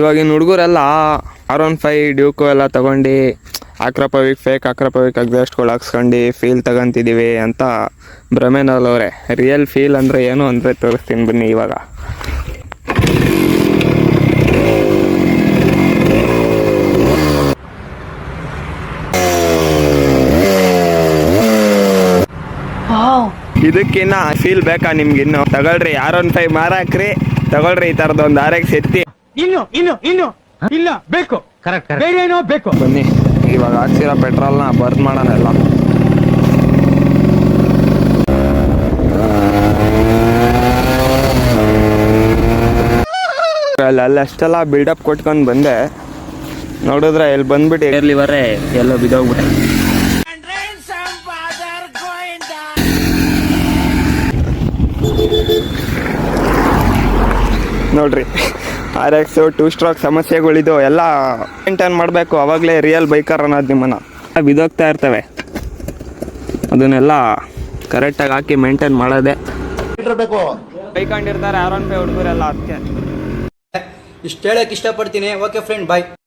ಇವಾಗಿನ ಹುಡುಗರೆಲ್ಲ R15 Duke ಎಲ್ಲ ತಗೊಂಡು ಆಕ್ರಪವಿಕ್ ಫೇಕ್ ಆಕ್ರಪವಿಕ್ ಎಕ್ಸಾಸ್ಟ್ಗಳು ಹಾಕ್ಸ್ಕೊಂಡು ಫೀಲ್ ತಗೊಂತಿದ್ದೀವಿ ಅಂತ ಭ್ರಮೆನಲ್ಲವ್ರೆ. ರಿಯಲ್ ಫೀಲ್ ಅಂದರೆ ಏನು ಅಂದರೆ ತೋರಿಸ್ತೀನಿ ಬನ್ನಿ. ಇವಾಗ ಇದಕ್ಕಿನ್ನ ಫೀಲ್ ಬೇಕಾ ನಿಮ್ಗಿನ್ನು? ತಗೊಳ್ರಿ R15 ಮಾರಾಕ್ರಿ, ತಗೊಳ್ರಿ ಈ ಥರದೊಂದು RX ಎತ್ತಿ. ಇನ್ನು ಇಲ್ಲ ಬೇಕು, ಬೇರೆ ಏನೋ ಬೇಕು. ಬನ್ನಿ ಇವಾಗ ಹಾಕ್ಸಿರೋ ಪೆಟ್ರೋಲ್ನ ಬರ್ನ್ ಮಾಡೋಣ ಎಲ್ಲ. ಅಷ್ಟೆಲ್ಲ ಬಿಲ್ಡಪ್ ಕೊಟ್ಕೊಂಡು ಬಂದೆ, ನೋಡಿದ್ರೆ ಎಲ್ಲಿ ಬಂದ್ಬಿಟ್ಟು ಏರ್ ಲಿವರೇ ಎಲ್ಲೋ ಬಿದ್ದೋಗ್ಬಿಟ್ಟೆ. ನೋಡ್ರಿ RX 2 ಸ್ಟ್ರೋಕ್ ಸಮಸ್ಯೆಗಳಿದು ಎಲ್ಲ ಮೇಂಟೈನ್ ಮಾಡಬೇಕು. ಅವಾಗಲೇ ರಿಯಲ್ ಬೈಕರ್ ಅನ್ನೋದು ನಿಮ್ಮನ್ನು. ಬಿದ್ದೋಗ್ತಾ ಇರ್ತವೆ, ಅದನ್ನೆಲ್ಲ ಕರೆಕ್ಟಾಗಿ ಹಾಕಿ ಮೇಂಟೈನ್ ಮಾಡೋದೆ. ಬೈಕೊಂಡಿರ್ತಾರೆ R15 ಹುಡುಗರೆಲ್ಲ. ಅದಕ್ಕೆ ಇಷ್ಟು ಹೇಳಕ್ಕೆ ಇಷ್ಟಪಡ್ತೀನಿ. ಓಕೆ ಫ್ರೆಂಡ್, ಬಾಯ್.